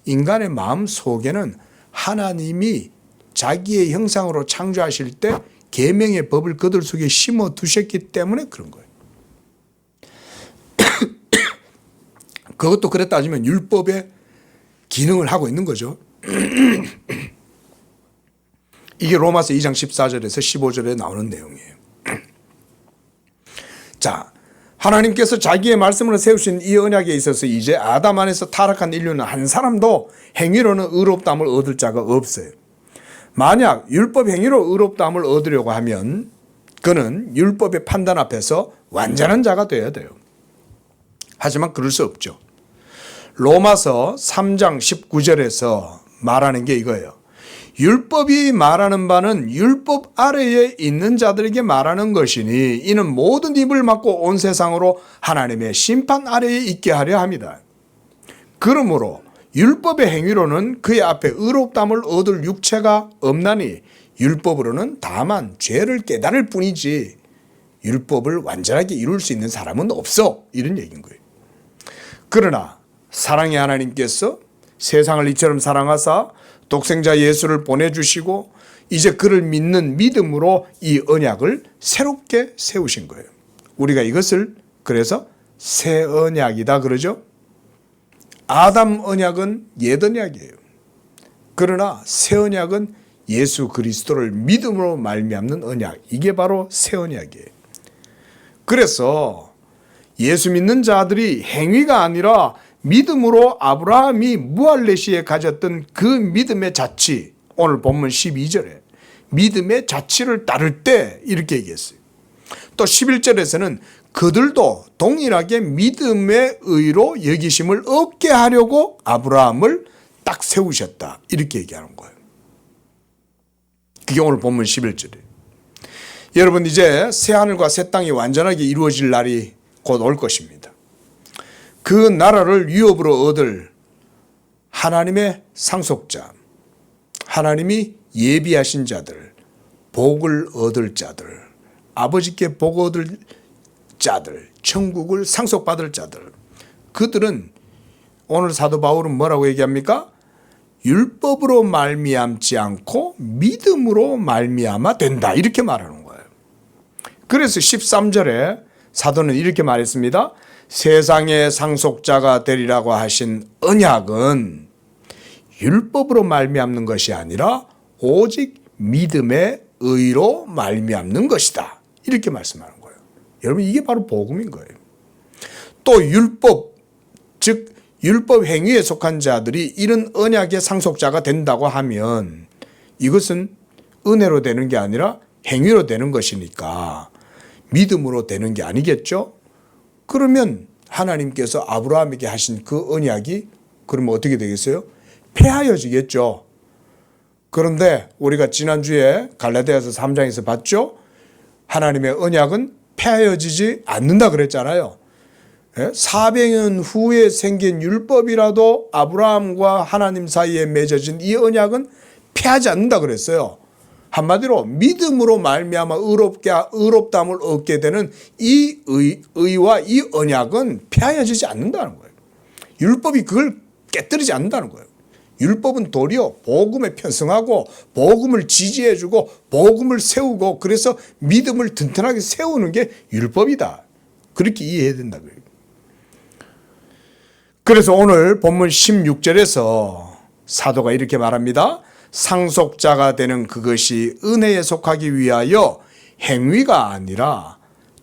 인간의 마음 속에는 하나님이 자기의 형상으로 창조하실 때 계명의 법을 그들 속에 심어 두셨기 때문에 그런 거예요. 그것도 그래 따지면 율법의 기능을 하고 있는 거죠. 이게 로마서 2장 14절에서 15절에 나오는 내용이에요. 자, 하나님께서 자기의 말씀으로 세우신 이 언약에 있어서 이제 아담 안에서 타락한 인류는 한 사람도 행위로는 의롭다함을 얻을 자가 없어요. 만약 율법 행위로 의롭다함을 얻으려고 하면 그는 율법의 판단 앞에서 완전한 자가 되어야 돼요. 하지만 그럴 수 없죠. 로마서 3장 19절에서 말하는 게 이거예요. 율법이 말하는 바는 율법 아래에 있는 자들에게 말하는 것이니 이는 모든 입을 막고 온 세상으로 하나님의 심판 아래에 있게 하려 합니다. 그러므로 율법의 행위로는 그의 앞에 의롭다함을 얻을 육체가 없나니 율법으로는 다만 죄를 깨달을 뿐이지 율법을 완전하게 이룰 수 있는 사람은 없어. 이런 얘기인 거예요. 그러나 사랑의 하나님께서 세상을 이처럼 사랑하사 독생자 예수를 보내주시고 이제 그를 믿는 믿음으로 이 언약을 새롭게 세우신 거예요. 우리가 이것을 그래서 새 언약이다 그러죠. 아담 언약은 옛 언약이에요. 그러나 새 언약은 예수 그리스도를 믿음으로 말미암는 언약. 이게 바로 새 언약이에요. 그래서 예수 믿는 자들이 행위가 아니라 믿음으로 아브라함이 무할레시에 가졌던 그 믿음의 자치, 오늘 본문 12절에 믿음의 자치를 따를 때 이렇게 얘기했어요. 또 11절에서는 그들도 동일하게 믿음의 의로 여기심을 얻게 하려고 아브라함을 딱 세우셨다. 이렇게 얘기하는 거예요. 그게 오늘 본문 11절이에요. 여러분, 이제 새하늘과 새 땅이 완전하게 이루어질 날이 곧 올 것입니다. 그 나라를 유업으로 얻을 하나님의 상속자, 하나님이 예비하신 자들, 복을 얻을 자들, 아버지께 복 얻을 자들, 천국을 상속받을 자들, 그들은 오늘 사도 바울은 뭐라고 얘기합니까? 율법으로 말미암지 않고 믿음으로 말미암아 된다. 이렇게 말하는 거예요. 그래서 13절에 사도는 이렇게 말했습니다. 세상의 상속자가 되리라고 하신 언약은 율법으로 말미암는 것이 아니라 오직 믿음의 의로 말미암는 것이다. 이렇게 말씀하는 거예요. 여러분, 이게 바로 복음인 거예요. 또 율법, 즉 율법 행위에 속한 자들이 이런 언약의 상속자가 된다고 하면 이것은 은혜로 되는 게 아니라 행위로 되는 것이니까 믿음으로 되는 게 아니겠죠? 그러면 하나님께서 아브라함에게 하신 그 언약이 그러면 어떻게 되겠어요? 폐하여지겠죠. 그런데 우리가 지난주에 갈라디아서 3장에서 봤죠? 하나님의 언약은 폐하여지지 않는다 그랬잖아요. 400년 후에 생긴 율법이라도 아브라함과 하나님 사이에 맺어진 이 언약은 폐하지 않는다 그랬어요. 한마디로 믿음으로 말미암아 의롭다함을 얻게 되는 이 의와 이 언약은 폐하여지지 않는다는 거예요. 율법이 그걸 깨뜨리지 않는다는 거예요. 율법은 도리어 복음에 편승하고 복음을 지지해주고 복음을 세우고 그래서 믿음을 튼튼하게 세우는 게 율법이다. 그렇게 이해해야 된다고요. 그래서 오늘 본문 16절에서 사도가 이렇게 말합니다. 상속자가 되는 그것이 은혜에 속하기 위하여 행위가 아니라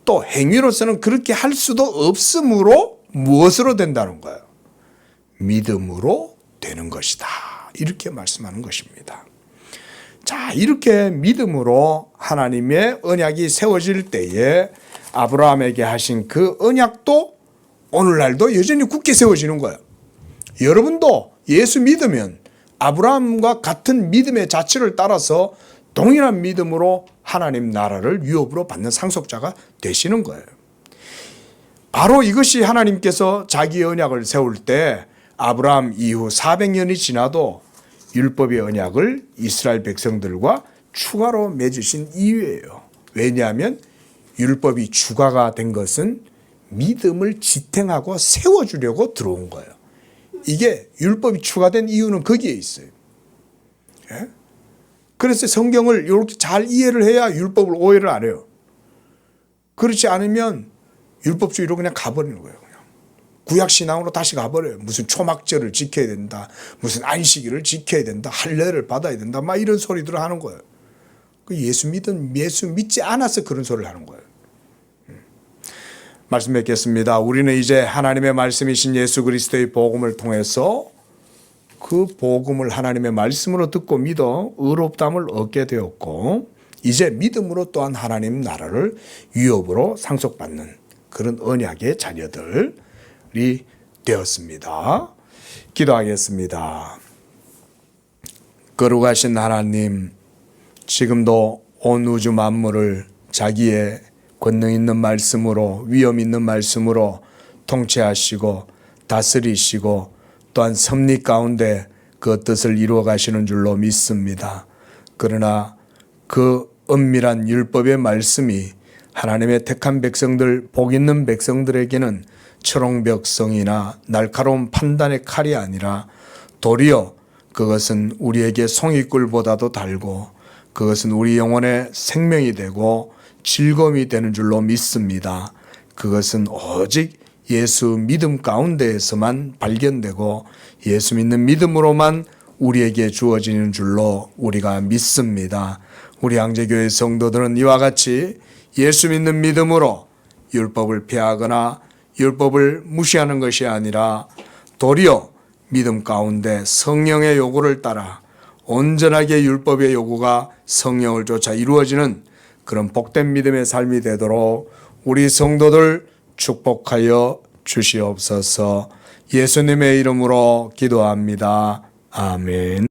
또 행위로서는 그렇게 할 수도 없으므로 무엇으로 된다는 거예요? 믿음으로 되는 것이다. 이렇게 말씀하는 것입니다. 자, 이렇게 믿음으로 하나님의 언약이 세워질 때에 아브라함에게 하신 그 언약도 오늘날도 여전히 굳게 세워지는 거예요. 여러분도 예수 믿으면 아브라함과 같은 믿음의 자체를 따라서 동일한 믿음으로 하나님 나라를 유업으로 받는 상속자가 되시는 거예요. 바로 이것이 하나님께서 자기 언약을 세울 때 아브라함 이후 400년이 지나도 율법의 언약을 이스라엘 백성들과 추가로 맺으신 이유예요. 왜냐하면 율법이 추가가 된 것은 믿음을 지탱하고 세워주려고 들어온 거예요. 이게 율법이 추가된 이유는 거기에 있어요. 예? 그래서 성경을 이렇게 잘 이해를 해야 율법을 오해를 안 해요. 그렇지 않으면 율법주의로 그냥 가버리는 거예요. 그냥. 구약신앙으로 다시 가버려요. 무슨 초막절을 지켜야 된다. 무슨 안식일을 지켜야 된다. 할례를 받아야 된다. 막 이런 소리들을 하는 거예요. 예수 믿지 않아서 그런 소리를 하는 거예요. 말씀 뵙겠습니다. 우리는 이제 하나님의 말씀이신 예수 그리스도의 복음을 통해서 그 복음을 하나님의 말씀으로 듣고 믿어 의롭다함을 얻게 되었고 이제 믿음으로 또한 하나님 나라를 유업으로 상속받는 그런 언약의 자녀들이 되었습니다. 기도하겠습니다. 거룩하신 하나님, 지금도 온 우주 만물을 자기의 권능 있는 말씀으로 위엄 있는 말씀으로 통치하시고 다스리시고 또한 섭리 가운데 그 뜻을 이루어 가시는 줄로 믿습니다. 그러나 그 엄밀한 율법의 말씀이 하나님의 택한 백성들, 복 있는 백성들에게는 철옹벽성이나 날카로운 판단의 칼이 아니라 도리어 그것은 우리에게 송이꿀보다도 달고 그것은 우리 영혼의 생명이 되고 즐거움이 되는 줄로 믿습니다. 그것은 오직 예수 믿음 가운데에서만 발견되고 예수 믿는 믿음으로만 우리에게 주어지는 줄로 우리가 믿습니다. 우리 양재교회 성도들은 이와 같이 예수 믿는 믿음으로 율법을 폐하거나 율법을 무시하는 것이 아니라 도리어 믿음 가운데 성령의 요구를 따라 온전하게 율법의 요구가 성령을 쫓아 이루어지는 그런 복된 믿음의 삶이 되도록 우리 성도들 축복하여 주시옵소서. 예수님의 이름으로 기도합니다. 아멘.